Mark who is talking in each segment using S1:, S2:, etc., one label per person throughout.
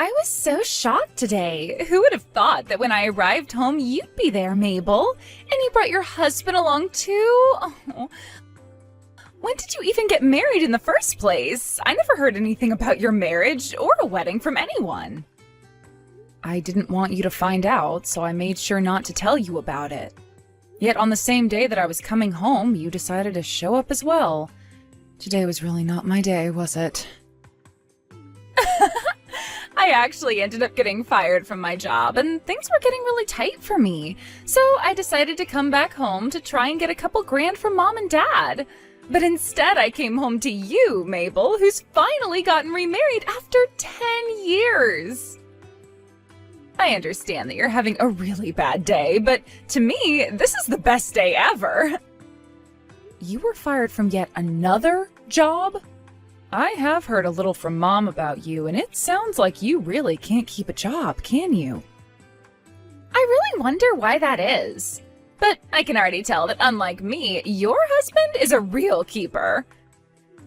S1: I was so shocked today. Who would have thought that when I arrived home, you'd be there, Mabel? And you brought your husband along too? Oh. When did you even get married in the first place? I never heard anything about your marriage or a wedding from anyone. I didn't want you to find out, so I made sure not to tell you about it. Yet on the same day that I was coming home, you decided to show up as well. Today was really not my day, was it? I actually ended up getting fired from my job, and things were getting really tight for me. So I decided to come back home to try and get a couple grand from Mom and Dad. But instead I came home to you, Mabel, who's finally gotten remarried after 10 years. I understand that you're having a really bad day, but to me, this is the best day ever. You were fired from yet another job? I have heard a little from Mom about you, and it sounds like you really can't keep a job, can you? I really wonder why that is. But I can already tell that unlike me, your husband is a real keeper.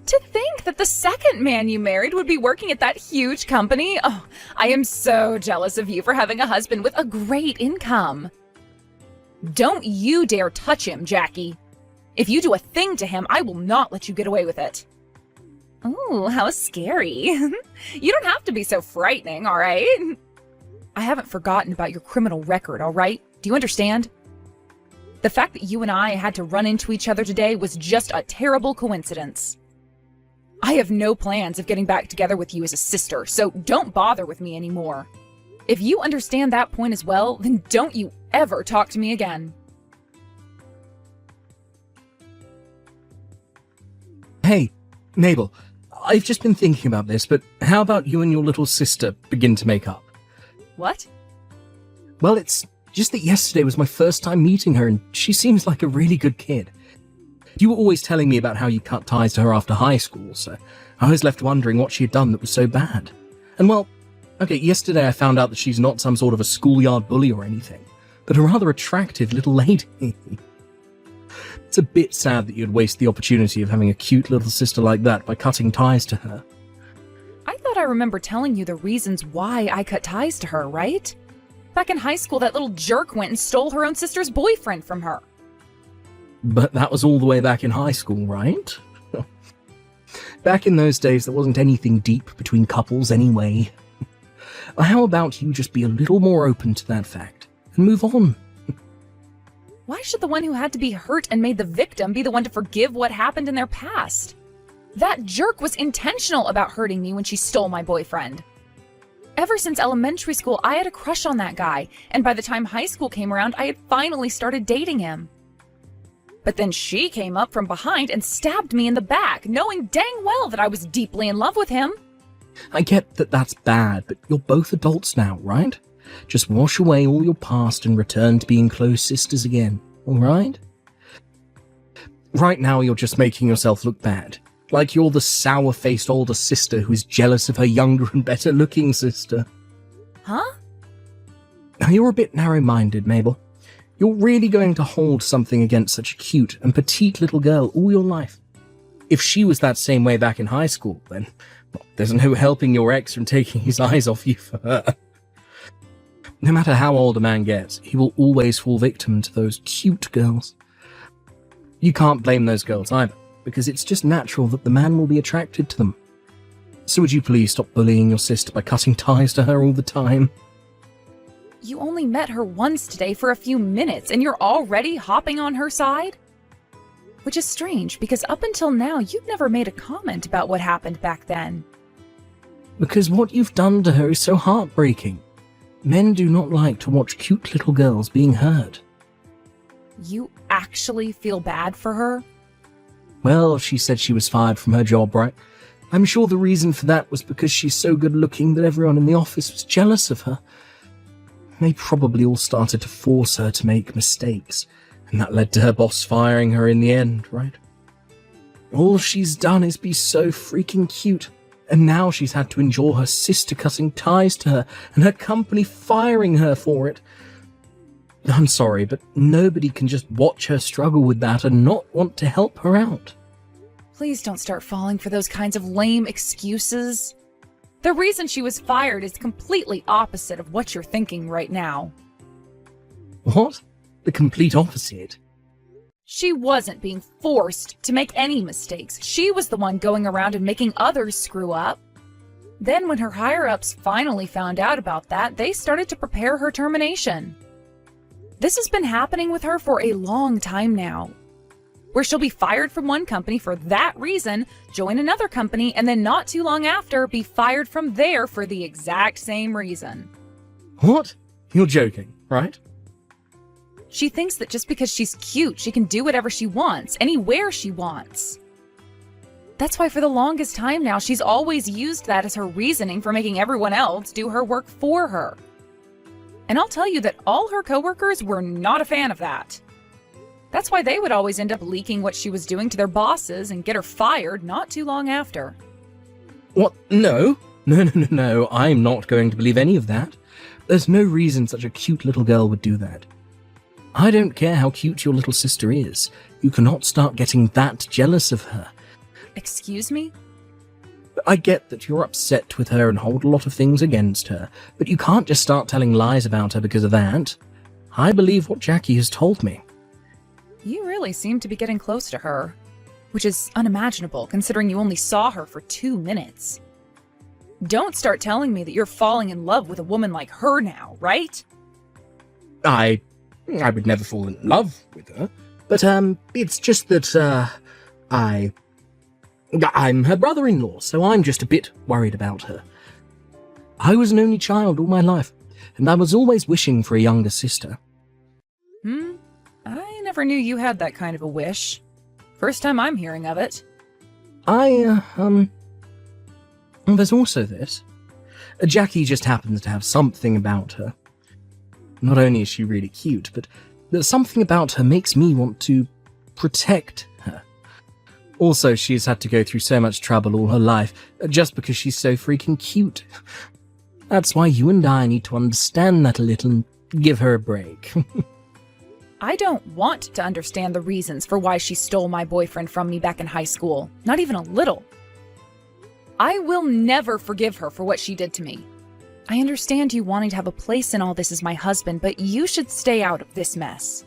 S1: To think that the second man you married would be working at that huge company. Oh, I am so jealous of you for having a husband with a great income. Don't you dare touch him, Jackie. If you do a thing to him, I will not let you get away with it. Ooh, how scary. You don't have to be so frightening, all right? I haven't forgotten about your criminal record, all right? Do you understand? The fact that you and I had to run into each other today was just a terrible coincidence. I have no plans of getting back together with you as a sister, so don't bother with me anymore. If you understand that point as well, then don't you ever talk to me again.
S2: Hey, Mabel, I've just been thinking about this, but how about you and your little sister begin to make up?
S1: What?
S2: Well, it's just that yesterday was my first time meeting her, and she seems like a really good kid. You were always telling me about how you cut ties to her after high school, so I was left wondering what she had done that was so bad. And well, okay, yesterday I found out that she's not some sort of a schoolyard bully or anything, but a rather attractive little lady. It's a bit sad that you'd waste the opportunity of having a cute little sister like that by cutting ties to her.
S1: I thought I remember telling you the reasons why I cut ties to her, right? Back in high school, that little jerk went and stole her own sister's boyfriend from her.
S2: But that was all the way back in high school, right? Back in those days, there wasn't anything deep between couples anyway. How about you just be a little more open to that fact and move on?
S1: Why should the one who had to be hurt and made the victim be the one to forgive what happened in their past? That jerk was intentional about hurting me when she stole my boyfriend. Ever since elementary school, I had a crush on that guy, and by the time high school came around, I had finally started dating him. But then she came up from behind and stabbed me in the back, knowing dang well that I was deeply in love with him.
S2: I get that that's bad, but you're both adults now, right? Just wash away all your past and return to being close sisters again, alright? Right now you're just making yourself look bad. Like you're the sour-faced older sister who is jealous of her younger and better-looking sister.
S1: Huh?
S2: Now you're a bit narrow-minded, Mabel. You're really going to hold something against such a cute and petite little girl all your life. If she was that same way back in high school, then well, there's no helping your ex from taking his eyes off you for her. No matter how old a man gets, he will always fall victim to those cute girls. You can't blame those girls either, because it's just natural that the man will be attracted to them. So would you please stop bullying your sister by cutting ties to her all the time?
S1: You only met her once today for a few minutes, and you're already hopping on her side? Which is strange, because up until now, you've never made a comment about what happened back then.
S2: Because what you've done to her is so heartbreaking. Men do not like to watch cute little girls being hurt.
S1: You actually feel bad for her?
S2: Well, she said she was fired from her job, right? I'm sure the reason for that was because she's so good looking that everyone in the office was jealous of her. They probably all started to force her to make mistakes, and that led to her boss firing her in the end, right? All she's done is be so freaking cute, and now she's had to endure her sister cutting ties to her and her company firing her for it. I'm sorry, but nobody can just watch her struggle with that and not want to help her out.
S1: Please don't start falling for those kinds of lame excuses. The reason she was fired is completely opposite of what you're thinking right now.
S2: What? The complete opposite.
S1: She wasn't being forced to make any mistakes. She was the one going around and making others screw up. Then when her higher-ups finally found out about that, they started to prepare her termination. This has been happening with her for a long time now, where she'll be fired from one company for that reason, join another company, and then not too long after, be fired from there for the exact same reason.
S2: What? You're joking, right?
S1: She thinks that just because she's cute, she can do whatever she wants, anywhere she wants. That's why for the longest time now, she's always used that as her reasoning for making everyone else do her work for her. And I'll tell you that all her coworkers were not a fan of that. That's why they would always end up leaking what she was doing to their bosses and get her fired not too long after.
S2: What? No. No. I'm not going to believe any of that. There's no reason such a cute little girl would do that. I don't care how cute your little sister is. You cannot start getting that jealous of her.
S1: Excuse me?
S2: I get that you're upset with her and hold a lot of things against her, but you can't just start telling lies about her because of that. I believe what Jackie has told me.
S1: You really seem to be getting close to her, which is unimaginable considering you only saw her for 2 minutes. Don't start telling me that you're falling in love with a woman like her now, right?
S2: I would never fall in love with her, but it's just that I'm her brother-in-law, so I'm just a bit worried about her. I was an only child all my life, and I was always wishing for a younger sister.
S1: I never knew you had that kind of a wish. First time I'm hearing of it.
S2: There's also this. Jackie just happens to have something about her. Not only is she really cute, but there's something about her makes me want to protect her. Also, she's had to go through so much trouble all her life, just because she's so freaking cute. That's why you and I need to understand that a little and give her a break.
S1: I don't want to understand the reasons for why she stole my boyfriend from me back in high school. Not even a little. I will never forgive her for what she did to me. I understand you wanting to have a place in all this as my husband, but you should stay out of this mess.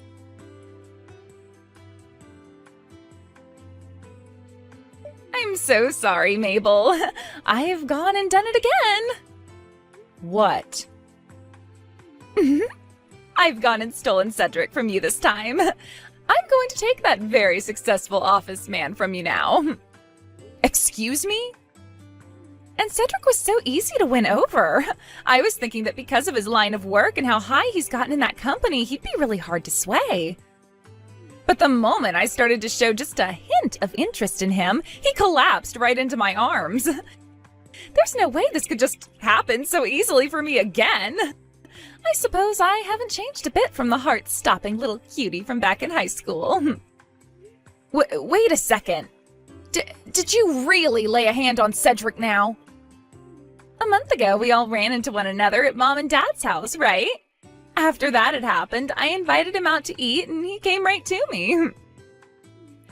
S1: I'm so sorry, Mabel. I've gone and done it again. What? I've gone and stolen Cedric from you this time. I'm going to take that very successful office man from you now. Excuse me? And Cedric was so easy to win over. I was thinking that because of his line of work and how high he's gotten in that company, he'd be really hard to sway. But the moment I started to show just a hint of interest in him, he collapsed right into my arms. There's no way this could just happen so easily for me again. I suppose I haven't changed a bit from the heart-stopping little cutie from back in high school. Wait a second. Did you really lay a hand on Cedric now? A month ago, we all ran into one another at Mom and Dad's house, right? After that had happened, I invited him out to eat and he came right to me.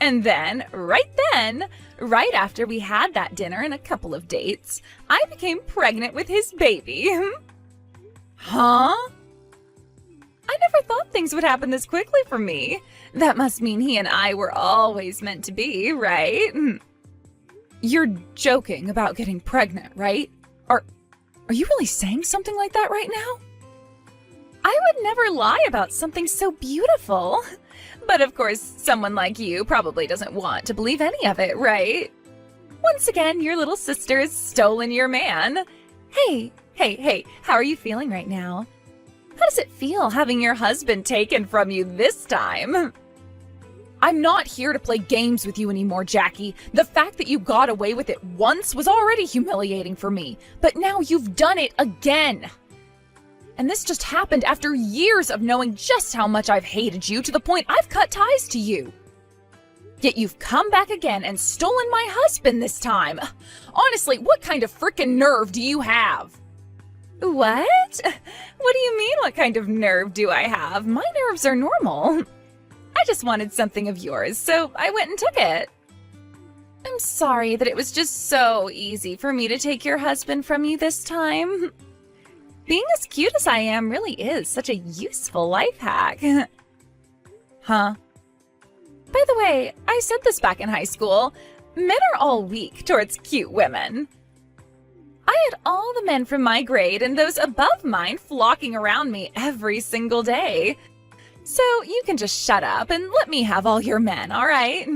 S1: And then, right after we had that dinner and a couple of dates, I became pregnant with his baby. Huh? I never thought things would happen this quickly for me. That must mean he and I were always meant to be, right? You're joking about getting pregnant, right? Are you really saying something like that right now? I would never lie about something so beautiful. But of course, someone like you probably doesn't want to believe any of it, right? Once again, your little sister has stolen your man. Hey, how are you feeling right now? How does it feel having your husband taken from you this time? I'm not here to play games with you anymore, Jackie. The fact that you got away with it once was already humiliating for me, but now you've done it again. And this just happened after years of knowing just how much I've hated you to the point I've cut ties to you. Yet you've come back again and stolen my husband this time. Honestly, what kind of frickin' nerve do you have? What? What do you mean, what kind of nerve do I have? My nerves are normal. I just wanted something of yours, so I went and took it. I'm sorry that it was just so easy for me to take your husband from you this time. Being as cute as I am really is such a useful life hack. Huh? By the way, I said this back in high school. Men are all weak towards cute women. I had all the men from my grade and those above mine flocking around me every single day. So you can just shut up and let me have all your men, all right?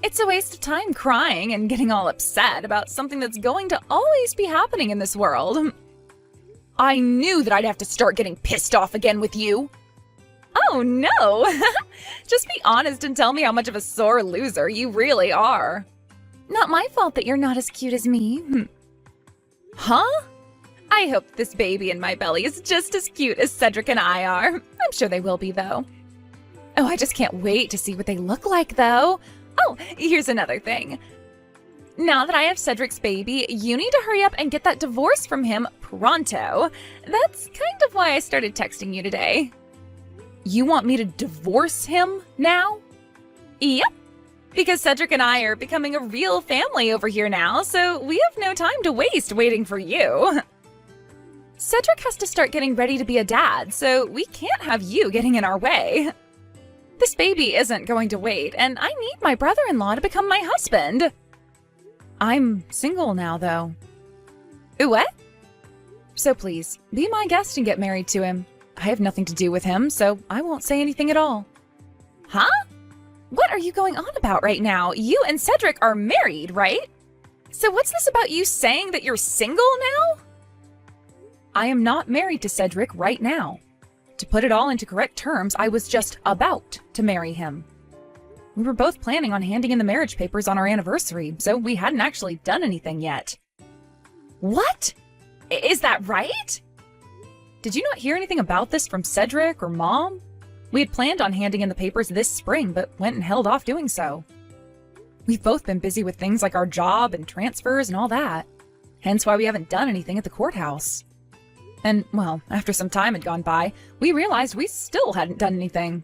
S1: It's a waste of time crying and getting all upset about something that's going to always be happening in this world. I knew that I'd have to start getting pissed off again with you. Oh no! Just be honest and tell me how much of a sore loser you really are. Not my fault that you're not as cute as me. Huh? I hope this baby in my belly is just as cute as Cedric and I are. I'm sure they will be, though. Oh, I just can't wait to see what they look like, though. Oh, here's another thing. Now that I have Cedric's baby, you need to hurry up and get that divorce from him pronto. That's kind of why I started texting you today. You want me to divorce him now? Yep. Because Cedric and I are becoming a real family over here now, so we have no time to waste waiting for you. Cedric has to start getting ready to be a dad, so we can't have you getting in our way. This baby isn't going to wait, and I need my brother-in-law to become my husband. I'm single now, though. What? So please, be my guest and get married to him. I have nothing to do with him, so I won't say anything at all. Huh? What are you going on about right now? You and Cedric are married, right? So what's this about you saying that you're single now? I am not married to Cedric right now. To put it all into correct terms, I was just about to marry him. We were both planning on handing in the marriage papers on our anniversary, so we hadn't actually done anything yet. What? Is that right? Did you not hear anything about this from Cedric or Mom? We had planned on handing in the papers this spring, but went and held off doing so. We've both been busy with things like our job and transfers and all that. Hence why we haven't done anything at the courthouse. And, well, after some time had gone by, we realized we still hadn't done anything.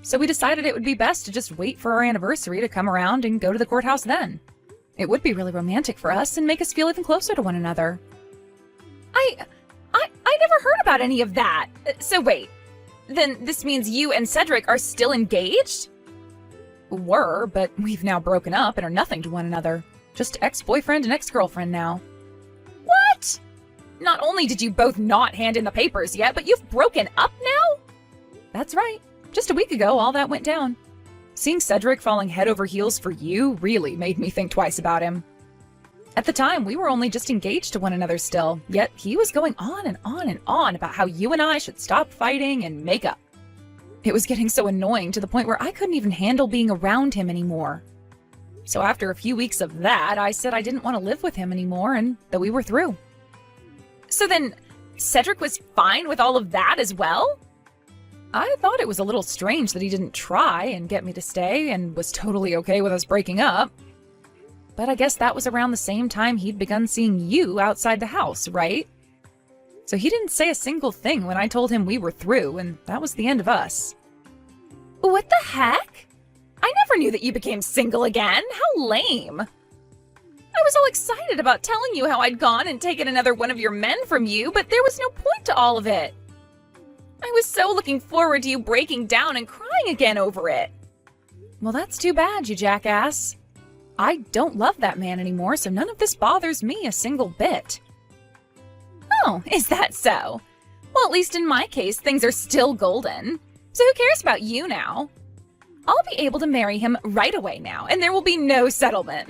S1: So we decided it would be best to just wait for our anniversary to come around and go to the courthouse then. It would be really romantic for us and make us feel even closer to one another. I never heard about any of that. So wait, then this means you and Cedric are still engaged? Were, but we've now broken up and are nothing to one another. Just ex-boyfriend and ex-girlfriend now. What? Not only did you both not hand in the papers yet, but you've broken up now? That's right. Just a week ago, all that went down. Seeing Cedric falling head over heels for you really made me think twice about him. At the time, we were only just engaged to one another still, yet he was going on and on and on about how you and I should stop fighting and make up. It was getting so annoying to the point where I couldn't even handle being around him anymore. So after a few weeks of that, I said I didn't want to live with him anymore and that we were through. So then, Cedric was fine with all of that as well? I thought it was a little strange that he didn't try and get me to stay and was totally okay with us breaking up. But I guess that was around the same time he'd begun seeing you outside the house, right? So he didn't say a single thing when I told him we were through, and that was the end of us. What the heck? I never knew that you became single again. How lame. I was all excited about telling you how I'd gone and taken another one of your men from you, but there was no point to all of it. I was so looking forward to you breaking down and crying again over it. Well, that's too bad, you jackass. I don't love that man anymore, so none of this bothers me a single bit. Oh, is that so? Well, at least in my case, things are still golden. So who cares about you now? I'll be able to marry him right away now, and there will be no settlement.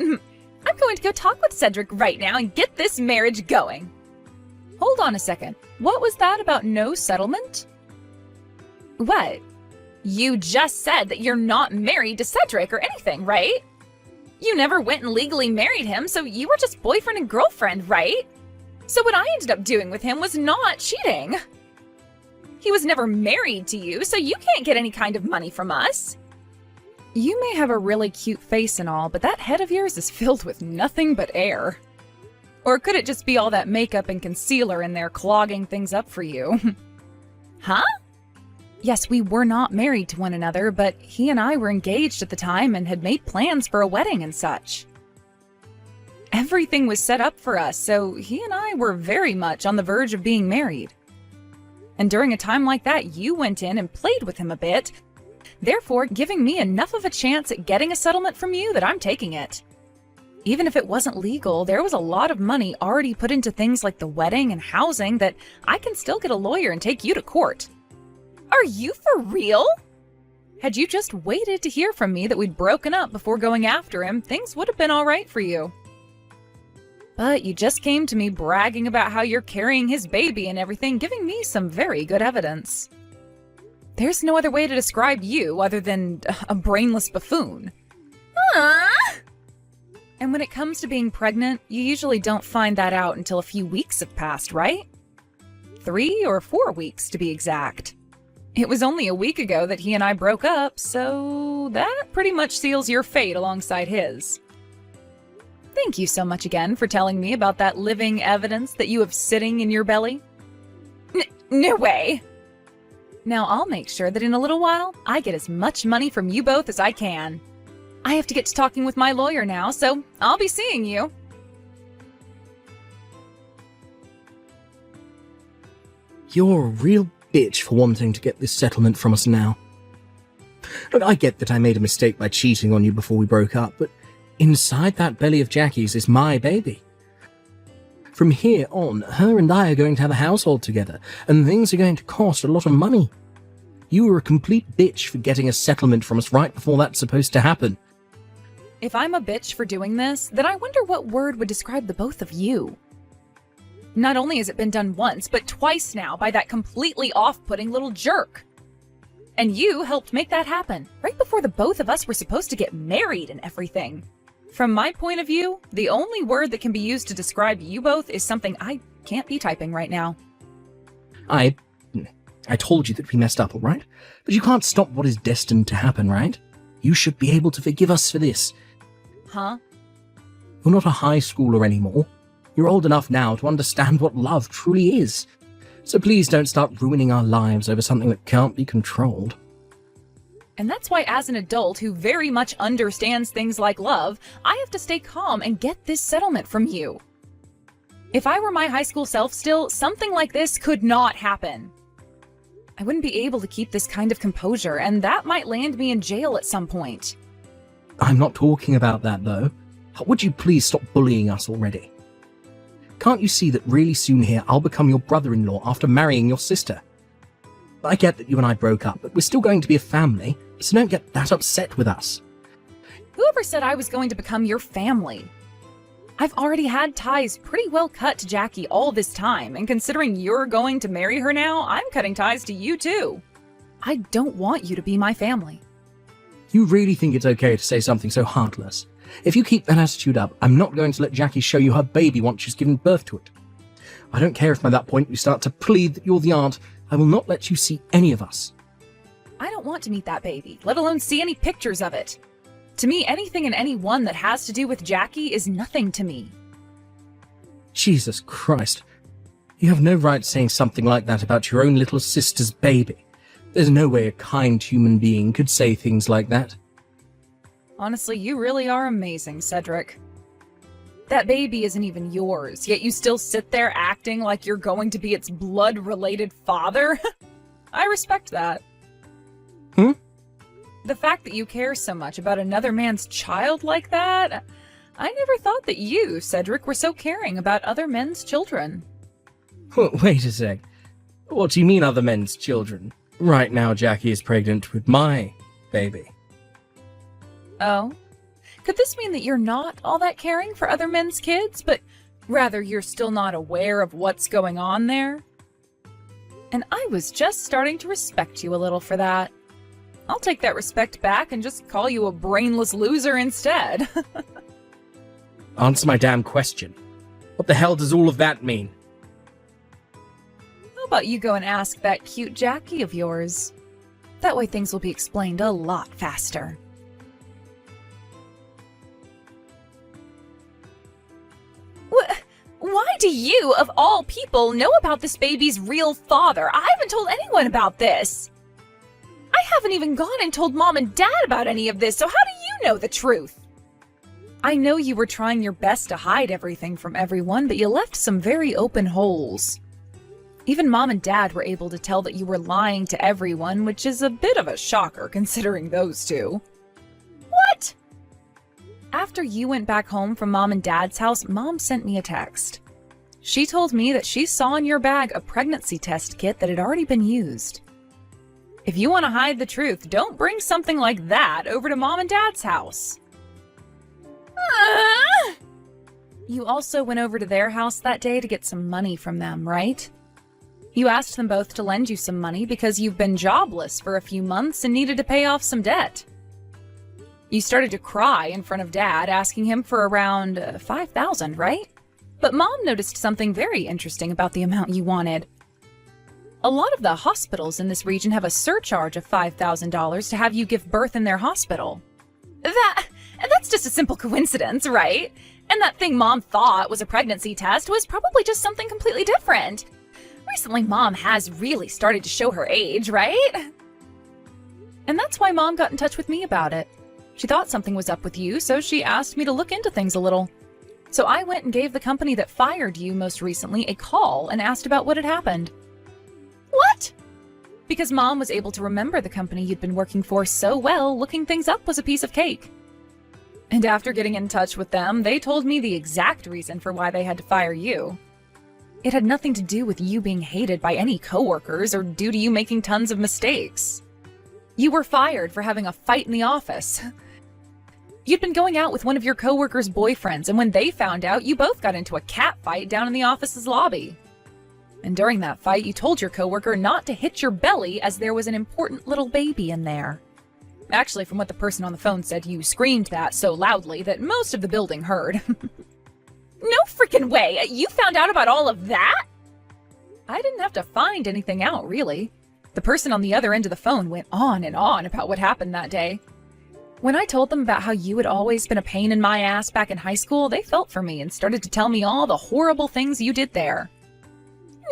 S1: I'm going to go talk with Cedric right now and get this marriage going. Hold on a second. What was that about no settlement? What? You just said that you're not married to Cedric or anything, right? You never went and legally married him, so you were just boyfriend and girlfriend, right? So what I ended up doing with him was not cheating. He was never married to you, so you can't get any kind of money from us. You may have a really cute face and all, but that head of yours is filled with nothing but air. Or could it just be all that makeup and concealer in there clogging things up for you? Huh? Yes, we were not married to one another, but he and I were engaged at the time and had made plans for a wedding and such. Everything was set up for us, so he and I were very much on the verge of being married. And during a time like that, you went in and played with him a bit, therefore giving me enough of a chance at getting a settlement from you that I'm taking it. Even if it wasn't legal, there was a lot of money already put into things like the wedding and housing that I can still get a lawyer and take you to court. Are you for real? Had you just waited to hear from me that we'd broken up before going after him, things would have been all right for you. But you just came to me bragging about how you're carrying his baby and everything, giving me some very good evidence. There's no other way to describe you other than a brainless buffoon. And when it comes to being pregnant, you usually don't find that out until a few weeks have passed, right? 3 or 4 weeks to be exact. It was only a week ago that he and I broke up, so that pretty much seals your fate alongside his. Thank you so much again for telling me about that living evidence that you have sitting in your belly. No way! Now I'll make sure that in a little while, I get as much money from you both as I can. I have to get to talking with my lawyer now, so I'll be seeing you.
S2: You're a real bitch for wanting to get this settlement from us now. Look, I get that I made a mistake by cheating on you before we broke up, but inside that belly of Jackie's is my baby. From here on, her and I are going to have a household together, and things are going to cost a lot of money. You were a complete bitch for getting a settlement from us right before that's supposed to happen.
S1: If I'm a bitch for doing this, then I wonder what word would describe the both of you. Not only has it been done once, but twice now by that completely off-putting little jerk. And you helped make that happen, right before the both of us were supposed to get married and everything. From my point of view, the only word that can be used to describe you both is something I can't be typing right now.
S2: I told you that we messed up, all right? But you can't stop what is destined to happen, right? You should be able to forgive us for this.
S1: Huh?
S2: You're not a high schooler anymore. You're old enough now to understand what love truly is. So please don't start ruining our lives over something that can't be controlled.
S1: And that's why as an adult who very much understands things like love, I have to stay calm and get this settlement from you. If I were my high school self still, something like this could not happen. I wouldn't be able to keep this kind of composure, and that might land me in jail at some point.
S2: I'm not talking about that, though. Would you please stop bullying us already? Can't you see that really soon here I'll become your brother-in-law after marrying your sister? I get that you and I broke up, but we're still going to be a family, so don't get that upset with us.
S1: Whoever said I was going to become your family? I've already had ties pretty well cut to Jackie all this time, and considering you're going to marry her now, I'm cutting ties to you too. I don't want you to be my family.
S2: You really think it's okay to say something so heartless? If you keep that attitude up, I'm not going to let Jackie show you her baby once she's given birth to it. I don't care if by that point you start to plead that you're the aunt. I will not let you see any of us.
S1: I don't want to meet that baby, let alone see any pictures of it. To me, anything and anyone that has to do with Jackie is nothing to me.
S2: Jesus Christ. You have no right saying something like that about your own little sister's baby. There's no way a kind human being could say things like that.
S1: Honestly, you really are amazing, Cedric. That baby isn't even yours, yet you still sit there acting like you're going to be its blood-related father? I respect that. The fact that you care so much about another man's child like that, I never thought that you, Cedric, were so caring about other men's children.
S2: Wait a sec. What do you mean other men's children? Right now Jackie is pregnant with my baby.
S1: Oh? Could this mean that you're not all that caring for other men's kids, but rather you're still not aware of what's going on there? And I was just starting to respect you a little for that. I'll take that respect back and just call you a brainless loser instead.
S2: Answer my damn question. What the hell does all of that mean?
S1: How about you go and ask that cute Jackie of yours? That way things will be explained a lot faster. Why do you, of all people, know about this baby's real father? I haven't told anyone about this. I haven't even gone and told Mom and Dad about any of this, so how do you know the truth? I know you were trying your best to hide everything from everyone, but you left some very open holes. Even Mom and Dad were able to tell that you were lying to everyone, which is a bit of a shocker considering those two. What? After you went back home from Mom and Dad's house, Mom sent me a text. She told me that she saw in your bag a pregnancy test kit that had already been used. If you want to hide the truth, don't bring something like that over to Mom and Dad's house. You also went over to their house that day to get some money from them, right? You asked them both to lend you some money because you've been jobless for a few months and needed to pay off some debt. You started to cry in front of Dad, asking him for around $5,000, right? But Mom noticed something very interesting about the amount you wanted. A lot of the hospitals in this region have a surcharge of $5,000 to have you give birth in their hospital. That's just a simple coincidence, right? And that thing Mom thought was a pregnancy test was probably just something completely different. Recently, Mom has really started to show her age, right? And that's why Mom got in touch with me about it. She thought something was up with you, so she asked me to look into things a little. So I went and gave the company that fired you most recently a call and asked about what had happened. What? Because Mom was able to remember the company you'd been working for so well, looking things up was a piece of cake. And after getting in touch with them, they told me the exact reason for why they had to fire you. It had nothing to do with you being hated by any coworkers or due to you making tons of mistakes. You were fired for having a fight in the office. You'd been going out with one of your coworkers' boyfriends, and when they found out, you both got into a cat fight down in the office's lobby. And during that fight, you told your coworker not to hit your belly as there was an important little baby in there. Actually, from what the person on the phone said, you screamed that so loudly that most of the building heard. No freaking way! You found out about all of that? I didn't have to find anything out, really. The person on the other end of the phone went on and on about what happened that day. When I told them about how you had always been a pain in my ass back in high school, they felt for me and started to tell me all the horrible things you did there.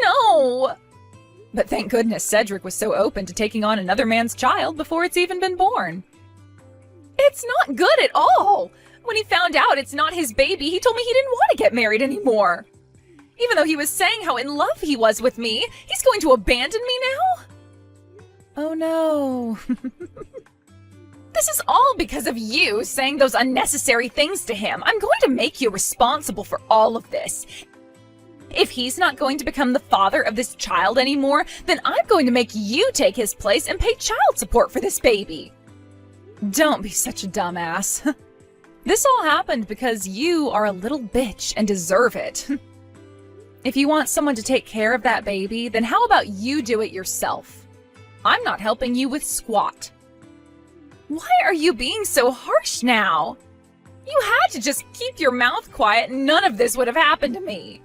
S1: No! But thank goodness Cedric was so open to taking on another man's child before it's even been born. It's not good at all! When he found out it's not his baby, he told me he didn't want to get married anymore. Even though he was saying how in love he was with me, he's going to abandon me now? Oh no. This is all because of you saying those unnecessary things to him. I'm going to make you responsible for all of this. If he's not going to become the father of this child anymore, then I'm going to make you take his place and pay child support for this baby. Don't be such a dumbass. This all happened because you are a little bitch and deserve it. If you want someone to take care of that baby, then how about you do it yourself? I'm not helping you with squat. Why are you being so harsh now? You had to just keep your mouth quiet and none of this would have happened to me.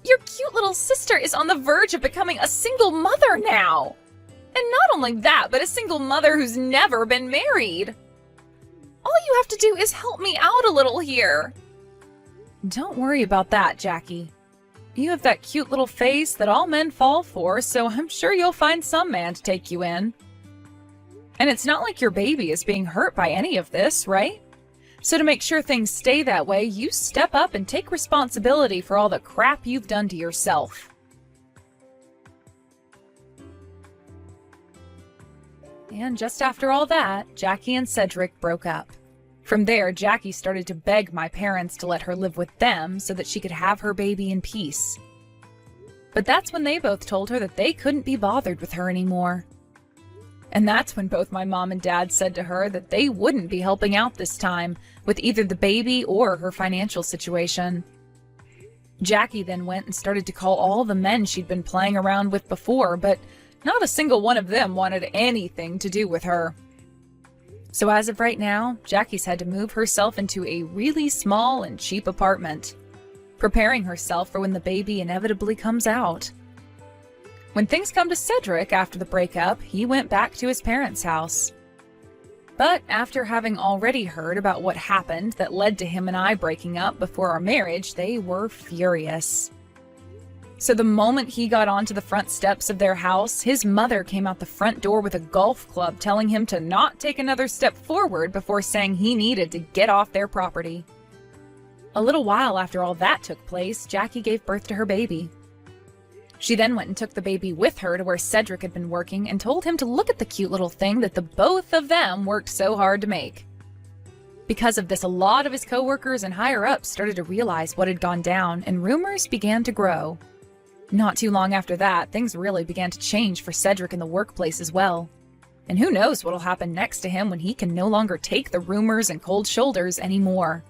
S1: Your cute little sister is on the verge of becoming a single mother now. And not only that, but a single mother who's never been married. All you have to do is help me out a little here. Don't worry about that, Jackie. You have that cute little face that all men fall for, so I'm sure you'll find some man to take you in. And it's not like your baby is being hurt by any of this, right? So to make sure things stay that way, you step up and take responsibility for all the crap you've done to yourself. And just after all that, Jackie and Cedric broke up. From there, Jackie started to beg my parents to let her live with them so that she could have her baby in peace. But that's when they both told her that they couldn't be bothered with her anymore. And that's when both my mom and dad said to her that they wouldn't be helping out this time with either the baby or her financial situation. Jackie then went and started to call all the men she'd been playing around with before, but not a single one of them wanted anything to do with her. So as of right now, Jackie's had to move herself into a really small and cheap apartment, preparing herself for when the baby inevitably comes out. When things come to Cedric after the breakup, he went back to his parents' house. But after having already heard about what happened that led to him and I breaking up before our marriage, they were furious. So the moment he got onto the front steps of their house, his mother came out the front door with a golf club, telling him to not take another step forward before saying he needed to get off their property. A little while after all that took place, Jackie gave birth to her baby. She then went and took the baby with her to where Cedric had been working and told him to look at the cute little thing that the both of them worked so hard to make. Because of this, a lot of his coworkers and higher-ups started to realize what had gone down, and rumors began to grow. Not too long after that, things really began to change for Cedric in the workplace as well. And who knows what'll happen next to him when he can no longer take the rumors and cold shoulders anymore.